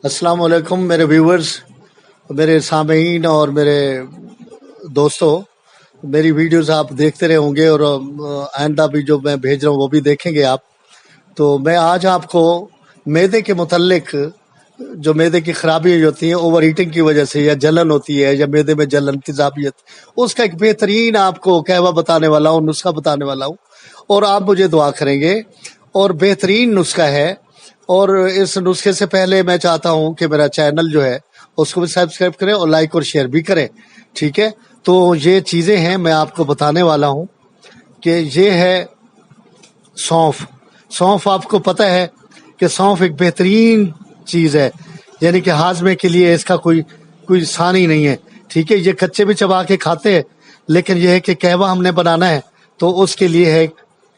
अस्सलाम वालेकुम मेरे व्यूवर्स, मेरे सामीन और मेरे दोस्तों। मेरी वीडियोस आप देखते रहे होंगे और आइंदा भी जो मैं भेज रहा हूँ वो भी देखेंगे आप। तो मैं आज आपको मैदे के मुतल्लिक जो मैदे की खराबी होती है ओवर ईटिंग की वजह से या जलन होती है या मैदे में जलन तेजाबियत, उसका एक बेहतरीन आपको कहवा बताने वाला हूँ, नुस्खा बताने वाला हूँ और आप मुझे दुआ करेंगे। और बेहतरीन नुस्खा है। और इस नुस्खे से पहले मैं चाहता हूं कि मेरा चैनल जो है उसको भी सब्सक्राइब करें और लाइक और शेयर भी करें, ठीक है। तो ये चीज़ें हैं मैं आपको बताने वाला हूं कि ये है सौंफ। सौंफ आपको पता है कि सौंफ एक बेहतरीन चीज़ है, यानी कि हाजमे के लिए इसका कोई सानी नहीं है, ठीक है। ये कच्चे भी चबा के खाते हैं, लेकिन यह है कि कहवा हमने बनाना है तो उसके लिए है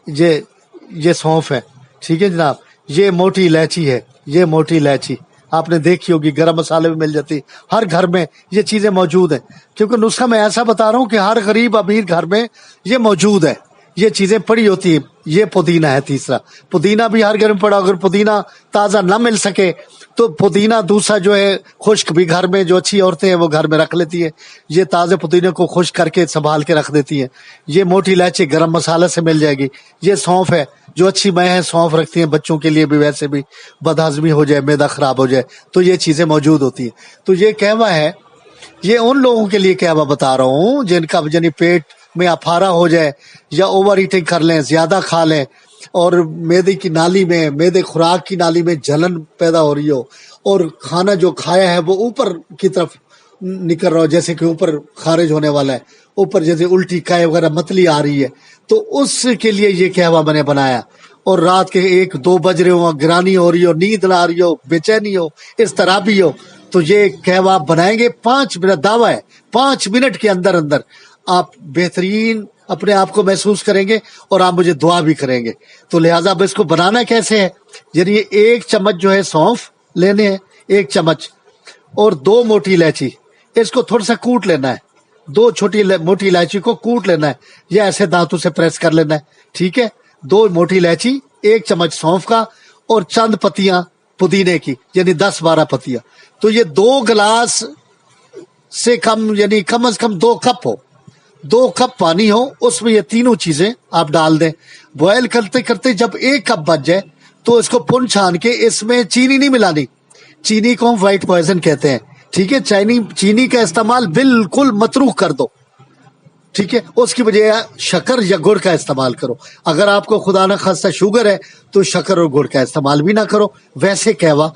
ये सौंफ है, ठीक है जनाब। ये मोटी इलायची है, ये मोटी इलायची आपने देखी होगी, गरम मसाले में मिल जाती, हर घर में ये चीज़ें मौजूद हैं। क्योंकि नुस्खा मैं ऐसा बता रहा हूँ कि हर गरीब अमीर घर में ये मौजूद है, ये चीज़ें पड़ी होती है। ये पुदीना है तीसरा, पुदीना भी हर घर में पड़ा। अगर पुदीना ताज़ा ना मिल सके तो पुदीना दूसरा जो है खुश्क भी घर में, जो अच्छी औरतें हैं वो घर में रख लेती है, ये ताज़े पुदीने को खुश्क करके संभाल के रख देती हैं। ये मोटी इलायची गरम मसाला से मिल जाएगी। ये सौंफ है, जो अच्छी माएँ सौंफ रखती हैं बच्चों के लिए भी, वैसे भी बदहजमी हो जाए, मैदा खराब हो जाए तो ये चीज़ें मौजूद होती हैं। तो ये कहवा है, ये उन लोगों के लिए कहवा बता रहा हूँ जिनका यानी पेट में अफारा हो जाए या ओवर ईटिंग कर लें, ज्यादा खा लें और मैदे की नाली में, मैदे खुराक की नाली में जलन पैदा हो रही हो और खाना जो खाया है वो ऊपर की तरफ निकल रहा हो, जैसे कि ऊपर खारिज होने वाला है, ऊपर जैसे उल्टी काय वगैरह मतली आ रही है, तो उसके लिए ये कहवा मैंने बनाया। और रात के 1-2 बज रहे हो, गिरानी हो रही हो, नींद ना आ रही हो, बेचैनी हो, इस तरह भी हो, तो ये कहवा बनाएंगे 5 मिनट, दावा है 5 मिनट के अंदर अंदर आप बेहतरीन अपने आप को महसूस करेंगे और आप मुझे दुआ भी करेंगे। तो लिहाजा अब इसको बनाना कैसे है, यानी 1 चम्मच जो है सौंफ लेने हैं, 1 चम्मच, और 2 मोटी इलायची, इसको थोड़ा सा कूट लेना है। 2 मोटी इलायची को कूट लेना है या ऐसे दांतों से प्रेस कर लेना है, ठीक है। 2 मोटी इलायची, 1 चम्मच सौंफ का और चंद पत्तियां पुदीने की, यानी 10-12 पत्तियां। तो ये 2 गिलास से कम, यानी कम से कम 2 कप हो, 2 कप पानी हो, उसमें ये तीनों चीजें आप डाल दें। बॉयल करते करते जब 1 कप बच जाए तो इसको पुन छान के, इसमें चीनी नहीं मिलानी, चीनी को हम व्हाइट पॉइजन कहते हैं, ठीक है। चीनी का इस्तेमाल बिल्कुल मतरूक कर दो, ठीक है। उसकी बजाय शक्कर या गुड़ का इस्तेमाल करो। अगर आपको खुदा न खास्ता शुगर है तो शक्कर और गुड़ का इस्तेमाल भी ना करो, वैसे कहवा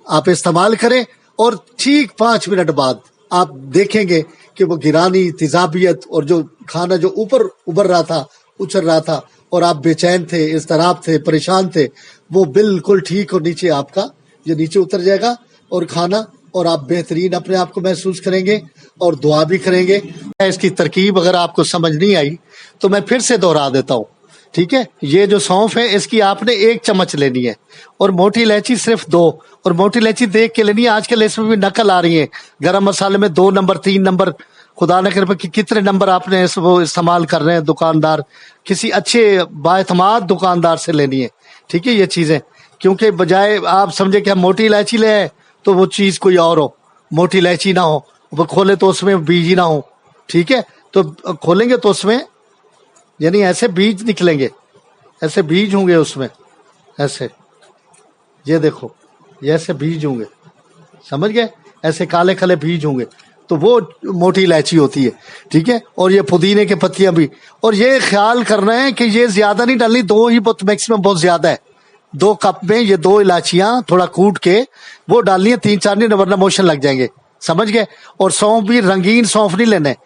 आप इस्तेमाल करें। और ठीक 5 मिनट बाद आप देखेंगे कि वो गिरानी, तेजाबियत और जो खाना जो ऊपर उबर रहा था, उछल रहा था और आप बेचैन थे, इज़्तिराब थे, परेशान थे, वो बिल्कुल ठीक और नीचे आपका ये नीचे उतर जाएगा और खाना, और आप बेहतरीन अपने आप को महसूस करेंगे और दुआ भी करेंगे। इसकी तरकीब अगर आपको समझ नहीं आई तो मैं फिर से दोहरा देता हूँ, ठीक है। ये जो सौंफ है इसकी आपने 1 चम्मच लेनी है और मोटी इलायची सिर्फ 2, और मोटी इलायची देख के लेनी है। आजकल इसमें भी नकल आ रही है, गरम मसाले में 2 नंबर 3 नंबर, खुदा न करे कि कितने नंबर आपने वो इस्तेमाल कर रहे हैं दुकानदार, किसी अच्छे बाएतमाद दुकानदार से लेनी है, ठीक है ये चीज़ें। क्योंकि बजाय आप समझे कि हम मोटी इलायची ले आए तो वो चीज़ कोई और हो, मोटी इलायची ना हो, वो खोले तो उसमें बीज ही ना हो, ठीक है। तो खोलेंगे तो उसमें यानी ऐसे बीज निकलेंगे, ऐसे बीज होंगे उसमें, ऐसे ये देखो, ये ऐसे बीज होंगे, समझ गए, ऐसे काले काले बीज होंगे, तो वो मोटी इलायची होती है, ठीक है। और ये पुदीने के पत्तियां भी, और ये ख्याल करना है कि ये ज्यादा नहीं डालनी, 2 ही बहुत मैक्सिमम, बहुत ज्यादा है। 2 कप में ये 2 इलायचियां थोड़ा कूट के वो डालनी है, 3-4 नहीं, वरना मोशन लग जाएंगे, समझ गए। और सौंफ भी रंगीन सौंफ नहीं लेने,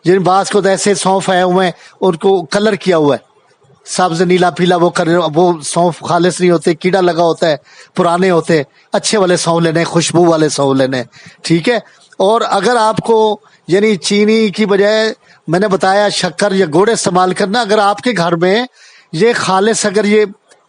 जिन बास को तो ऐसे सौंफ आए हुए हैं उनको कलर किया हुआ है, सब्ज नीला पीला, वो सौंफ खालिस नहीं होते, कीड़ा लगा होता है, पुराने होते हैं। अच्छे वाले सौंफ लेने, खुशबू वाले सौंफ लेने, ठीक है। और अगर आपको यानी चीनी की बजाय मैंने बताया शक्कर या गुड़ इस्तेमाल करना, अगर आपके घर में ये खालिस, अगर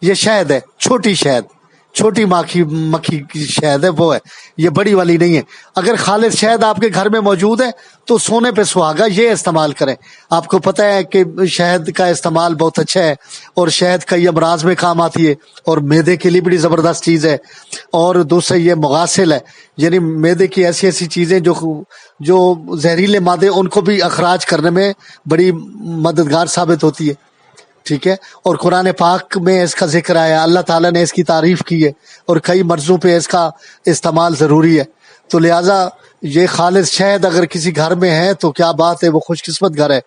ये शहद है, छोटी शहद, छोटी मक्खी की शहद है वो है, ये बड़ी वाली नहीं है। अगर खालिद शहद आपके घर में मौजूद है तो सोने पे सुहागा ये इस्तेमाल करें। आपको पता है कि शहद का इस्तेमाल बहुत अच्छा है और शहद कई अमराज में काम आती है और मैदे के लिए बड़ी ज़बरदस्त चीज़ है। और दूसरा ये मुगासिल है, यानी मैदे की ऐसी ऐसी चीज़ें जो जहरीले मादे उनको भी अखराज करने में बड़ी मददगार साबित होती है, ठीक है। और कुरान पाक में इसका जिक्र आया, अल्लाह ताला ने इसकी तारीफ की है और कई मर्ज़ों पे इसका इस्तेमाल ज़रूरी है। तो लिहाजा ये खालिद शहद अगर किसी घर में है तो क्या बात है, वो खुशकिस्मत घर है।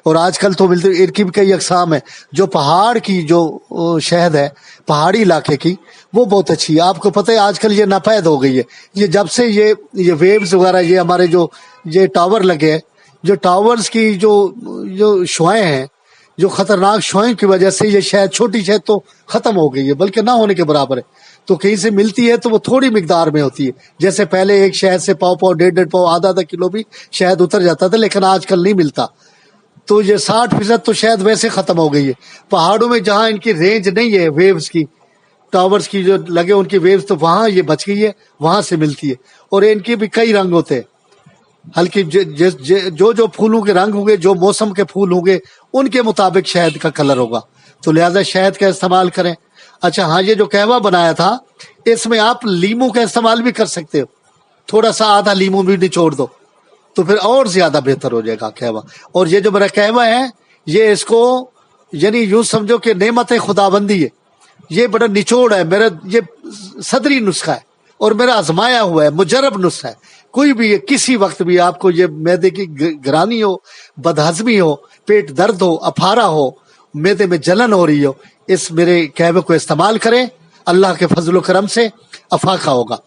और आजकल तो मिलती, इनकी भी कई अक़साम है। जो पहाड़ की जो शहद है पहाड़ी इलाके की, वो बहुत अच्छी है। आपको पता है आजकल ये नापैद हो गई है, ये जब से ये वेव्स वगैरह, ये हमारे जो ये टावर लगे हैं, जो टावर्स की जो शुआएं हैं, जो खतरनाक शुआएं की वजह से ये शहद, छोटी शहद तो खत्म हो गई है, बल्कि ना होने के बराबर है। तो कहीं से मिलती है तो वो थोड़ी मिकदार में होती है। जैसे पहले एक शहद से पाव 1.5 पाव, आधा किलो भी शहद उतर जाता था, लेकिन आजकल नहीं मिलता। तो ये 60% तो शहद वैसे खत्म हो गई है। पहाड़ों में जहाँ इनकी रेंज नहीं है वेव्स की, टावर्स की जो लगे उनकी वेव्स, तो वहाँ ये बच गई है, वहाँ से मिलती है। और इनके भी कई रंग होते हैं, हल्की जो फूलों के रंग होंगे, जो मौसम के फूल होंगे, उनके मुताबिक शहद का कलर होगा। तो लिहाजा शहद का इस्तेमाल करें। अच्छा हाँ, ये जो कहवा बनाया था, इसमें आप लीमू का इस्तेमाल भी कर सकते हो। थोड़ा सा आधा लीमू भी निचोड़ दो तो फिर और ज्यादा बेहतर हो जाएगा कहवा। और ये जो मेरा कहवा है, ये इसको यानी यूं समझो कि नेमत खुदाबंदी है। ये बड़ा निचोड़ है मेरा, ये सदरी नुस्खा है और मेरा आजमाया हुआ है, मुजरब नुस्खा है। कोई भी किसी वक्त भी आपको ये मैदे की गिरानी हो, बदहजमी हो, पेट दर्द हो, अफारा हो, मैदे में जलन हो रही हो, इस मेरे कहवे को इस्तेमाल करें। अल्लाह के फजल करम से अफाका होगा।